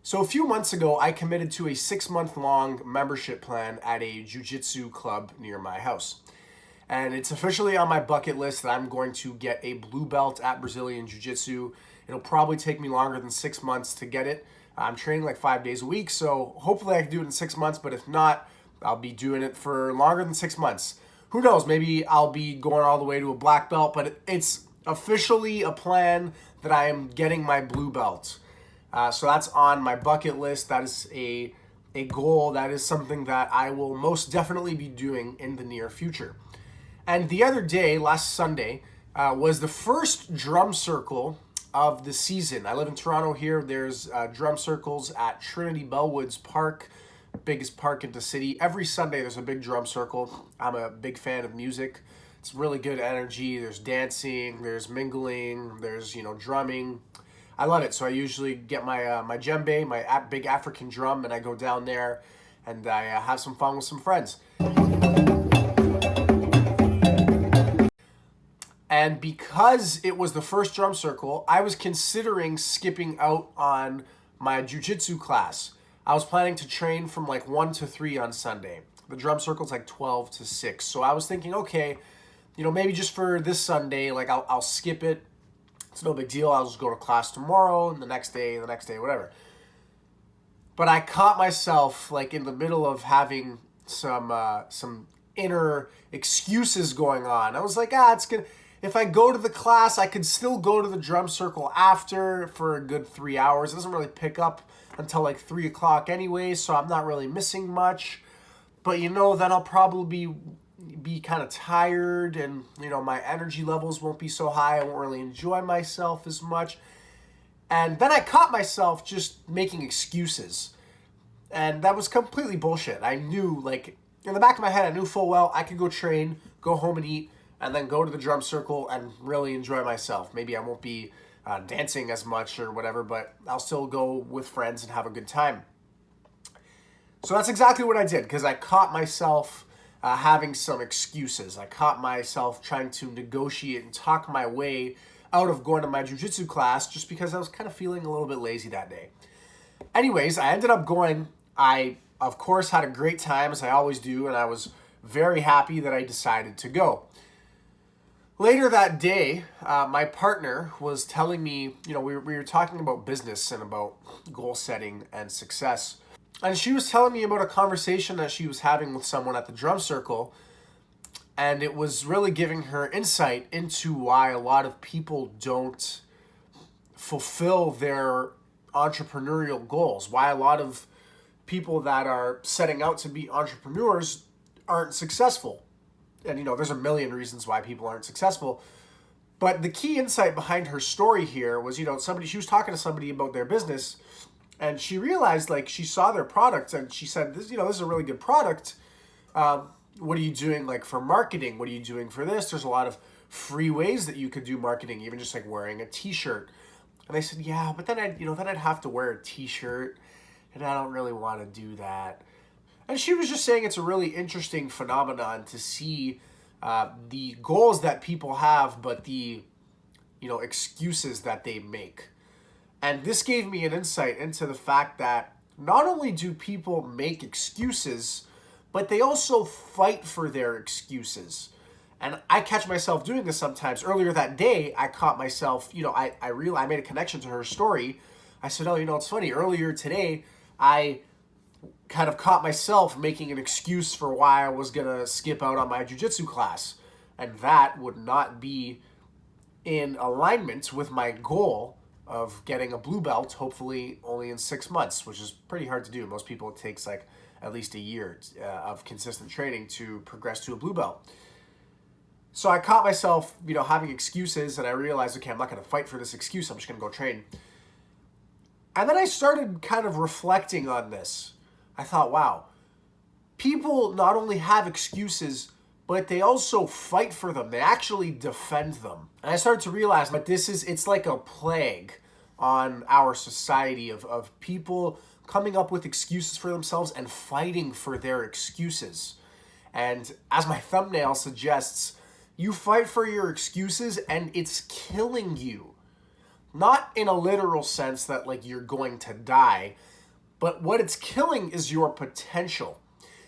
So a few months ago, I committed to a 6-month long membership plan at a jiu-jitsu club near my house. And it's officially on my bucket list that I'm going to get a blue belt at Brazilian Jiu-Jitsu. It'll probably take me longer than 6 months to get it. I'm training like 5 days a week, so hopefully I can do it in 6 months, but if not, I'll be doing it for longer than 6 months. Who knows, maybe I'll be going all the way to a black belt, but it's officially a plan that I am getting my blue belt. So that's on my bucket list. That is a goal. That is something that I will most definitely be doing in the near future. And the other day, last Sunday, was the first drum circle of the season. I live in Toronto here. There's drum circles at Trinity Bellwoods Park, biggest park in the city. Every Sunday there's a big drum circle. I'm a big fan of music. It's really good energy. There's dancing, there's mingling, there's, drumming. I love it. So I usually get my djembe, my big African drum, and I go down there and I have some fun with some friends. And because it was the first drum circle, I was considering skipping out on my jiu-jitsu class. I was planning to train from like 1 to 3 on Sunday. The drum circle's like 12 to 6. So I was thinking, okay, maybe just for this Sunday, like I'll skip it. It's no big deal. I'll just go to class tomorrow and the next day, whatever. But I caught myself like in the middle of having some inner excuses going on. I was like, it's gonna. If I go to the class, I could still go to the drum circle after for a good 3 hours. It doesn't really pick up until like 3 o'clock anyway, so I'm not really missing much. But then I'll probably be kind of tired, and my energy levels won't be so high. I won't really enjoy myself as much. And then I caught myself just making excuses, and that was completely bullshit. I knew, like, in the back of my head, I knew full well I could go train, go home and eat, and then go to the drum circle and really enjoy myself. Maybe I won't be dancing as much or whatever, but I'll still go with friends and have a good time. So that's exactly what I did, because I caught myself having some excuses. I caught myself trying to negotiate and talk my way out of going to my jiu-jitsu class just because I was kind of feeling a little bit lazy that day. Anyways, I ended up going. I, of course, had a great time, as I always do, and I was very happy that I decided to go. Later that day, my partner was telling me, we were talking about business and about goal setting and success. And she was telling me about a conversation that she was having with someone at the drum circle. And it was really giving her insight into why a lot of people don't fulfill their entrepreneurial goals. Why a lot of people that are setting out to be entrepreneurs aren't successful. And, there's a million reasons why people aren't successful. But the key insight behind her story here was, she was talking to somebody about their business, and she realized, like, she saw their product and she said, this is a really good product. What are you doing, like, for marketing? What are you doing for this? There's a lot of free ways that you could do marketing, even just like wearing a t-shirt. And I said, yeah, but then I'd have to wear a t-shirt, and I don't really want to do that. And she was just saying it's a really interesting phenomenon to see the goals that people have, but the, excuses that they make. And this gave me an insight into the fact that not only do people make excuses, but they also fight for their excuses. And I catch myself doing this sometimes. Earlier that day, I caught myself, I made a connection to her story. I said, it's funny. Earlier today, I kind of caught myself making an excuse for why I was going to skip out on my jiu-jitsu class. And that would not be in alignment with my goal of getting a blue belt, hopefully only in 6 months, which is pretty hard to do. Most people, it takes like at least a year of consistent training to progress to a blue belt. So I caught myself, having excuses, and I realized, okay, I'm not going to fight for this excuse. I'm just going to go train. And then I started kind of reflecting on this. I thought, wow, people not only have excuses, but they also fight for them. They actually defend them. And I started to realize that it's like a plague on our society of people coming up with excuses for themselves and fighting for their excuses. And as my thumbnail suggests, you fight for your excuses and it's killing you. Not in a literal sense that like you're going to die, but what it's killing is your potential.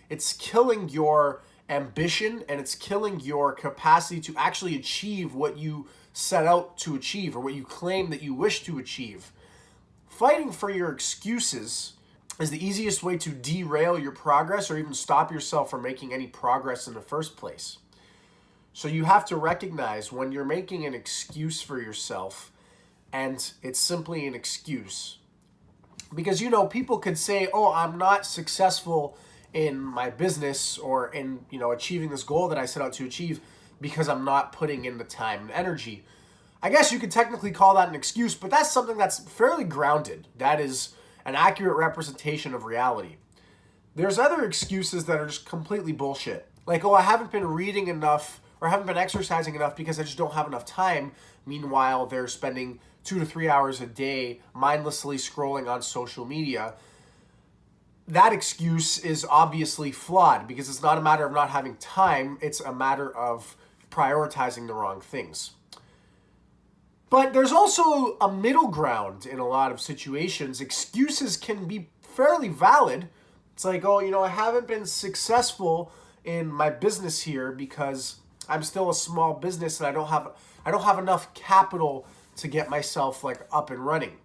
It's killing your ambition, and it's killing your capacity to actually achieve what you set out to achieve or what you claim that you wish to achieve. Fighting for your excuses is the easiest way to derail your progress or even stop yourself from making any progress in the first place. So you have to recognize when you're making an excuse for yourself and it's simply an excuse. Because, people could say, oh, I'm not successful in my business or in, achieving this goal that I set out to achieve because I'm not putting in the time and energy. I guess you could technically call that an excuse, but that's something that's fairly grounded. That is an accurate representation of reality. There's other excuses that are just completely bullshit. Like, oh, I haven't been reading enough or haven't been exercising enough because I just don't have enough time. Meanwhile, they're spending 2 to 3 hours a day mindlessly scrolling on social media. That excuse is obviously flawed because it's not a matter of not having time, it's a matter of prioritizing the wrong things. But there's also a middle ground in a lot of situations. Excuses can be fairly valid. It's like, oh, I haven't been successful in my business here because I'm still a small business and I don't have enough capital to get myself like up and running.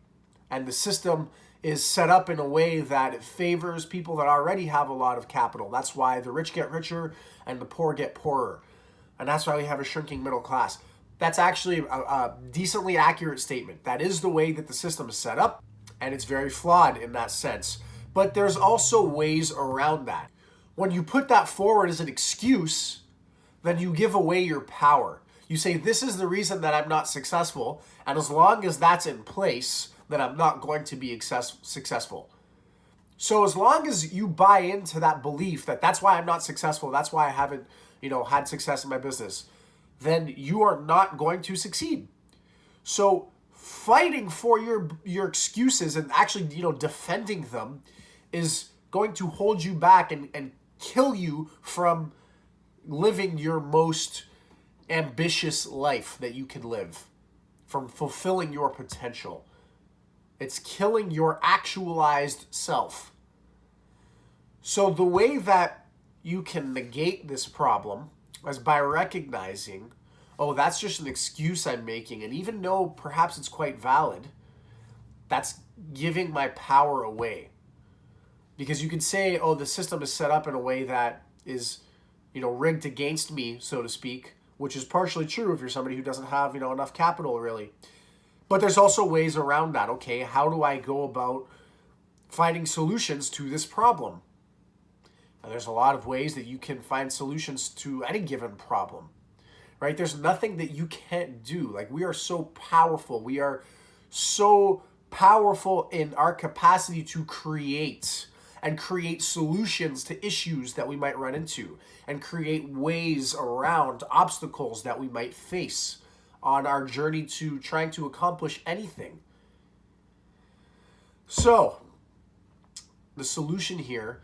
And the system is set up in a way that it favors people that already have a lot of capital. That's why the rich get richer and the poor get poorer. And that's why we have a shrinking middle class. That's actually a decently accurate statement. That is the way that the system is set up, and it's very flawed in that sense. But there's also ways around that. When you put that forward as an excuse, then you give away your power. You say, this is the reason that I'm not successful, and as long as that's in place, then I'm not going to be successful. So as long as you buy into that belief that that's why I'm not successful, that's why I haven't, had success in my business, then you are not going to succeed. So fighting for your excuses and actually, defending them is going to hold you back and kill you from living your most ambitious life that you can live, from fulfilling your potential. It's killing your actualized self. So the way that you can negate this problem is by recognizing, oh, that's just an excuse I'm making. And even though perhaps it's quite valid, that's giving my power away. Because you can say, oh, the system is set up in a way that is, rigged against me, so to speak, which is partially true if you're somebody who doesn't have, enough capital really. But there's also ways around that. Okay, how do I go about finding solutions to this problem? And there's a lot of ways that you can find solutions to any given problem, right? There's nothing that you can't do. Like, we are so powerful. We are so powerful in our capacity to create and create solutions to issues that we might run into and create ways around obstacles that we might face on our journey to trying to accomplish anything. So, the solution here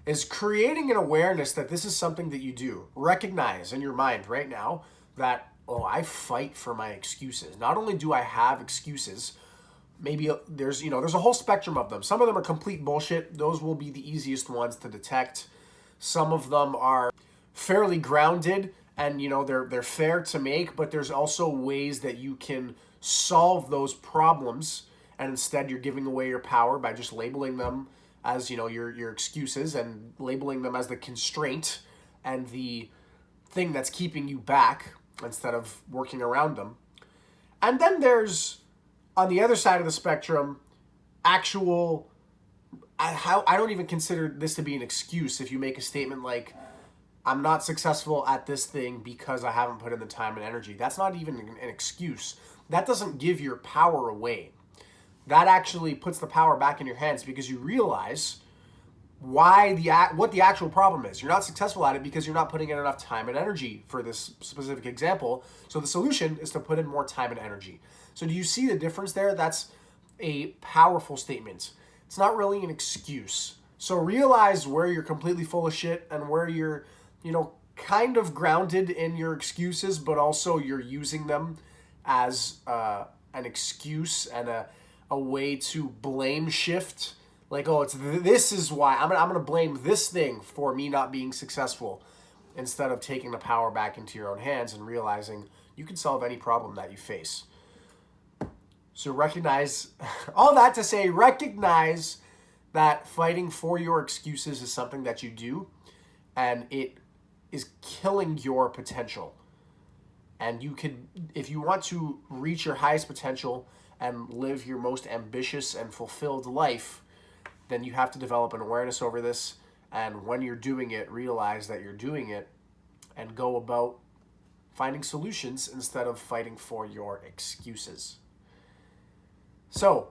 is creating an awareness that this is something that you do. Recognize in your mind right now that, oh, I fight for my excuses. Not only do I have excuses, maybe there's a whole spectrum of them. Some of them are complete bullshit. Those will be the easiest ones to detect. Some of them are fairly grounded and they're fair to make, but there's also ways that you can solve those problems, and instead you're giving away your power by just labeling them as your excuses and labeling them as the constraint and the thing that's keeping you back instead of working around them. And then there's, on the other side of the spectrum, I don't even consider this to be an excuse if you make a statement like, I'm not successful at this thing because I haven't put in the time and energy. That's not even an excuse. That doesn't give your power away. That actually puts the power back in your hands because you realize what the actual problem is. You're not successful at it because you're not putting in enough time and energy for this specific example. So the solution is to put in more time and energy. So do you see the difference there? That's a powerful statement. It's not really an excuse. So realize where you're completely full of shit and where you're, kind of grounded in your excuses, but also you're using them as an excuse and a way to blame shift. Like, oh, this is why I'm gonna blame this thing for me not being successful, instead of taking the power back into your own hands and realizing you can solve any problem that you face. So recognize, all that to say, recognize that fighting for your excuses is something that you do, and it is killing your potential. And you can, if you want to reach your highest potential and live your most ambitious and fulfilled life, then you have to develop an awareness over this. And when you're doing it, realize that you're doing it and go about finding solutions instead of fighting for your excuses. So,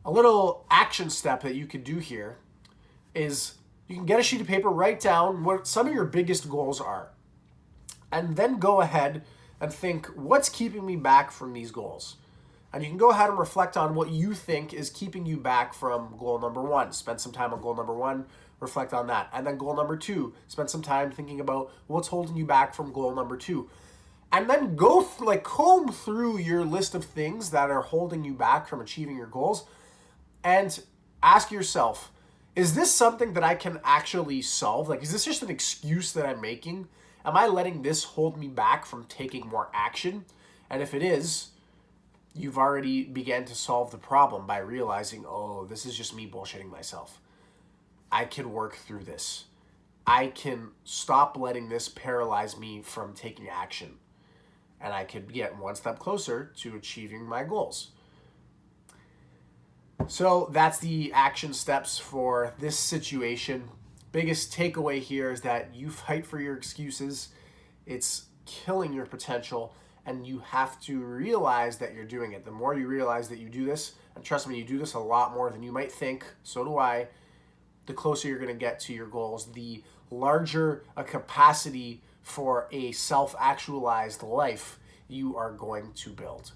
a little action step that you could do here is you can get a sheet of paper, write down what some of your biggest goals are, and then go ahead and think, what's keeping me back from these goals? And you can go ahead and reflect on what you think is keeping you back from goal number 1. Spend some time on goal number 1, reflect on that. And then goal number 2, spend some time thinking about what's holding you back from goal number 2. And then go comb through your list of things that are holding you back from achieving your goals and ask yourself, is this something that I can actually solve? Like, is this just an excuse that I'm making? Am I letting this hold me back from taking more action? And if it is, you've already began to solve the problem by realizing, oh, this is just me bullshitting myself. I can work through this. I can stop letting this paralyze me from taking action. And I could get one step closer to achieving my goals. So that's the action steps for this situation. Biggest takeaway here is that you fight for your excuses. It's killing your potential, and you have to realize that you're doing it. The more you realize that you do this, and trust me, you do this a lot more than you might think, so do I, the closer you're going to get to your goals, the larger a capacity for a self-actualized life you are going to build.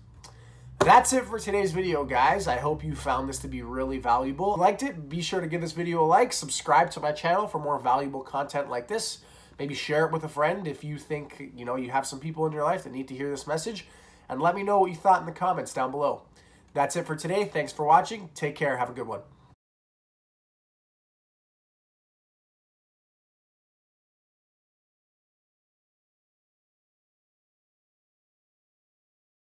That's it for today's video, guys. I hope you found this to be really valuable. If you liked it, be sure to give this video a like, subscribe to my channel for more valuable content like this. Maybe share it with a friend if you think, you have some people in your life that need to hear this message. And let me know what you thought in the comments down below. That's it for today. Thanks for watching. Take care. Have a good one.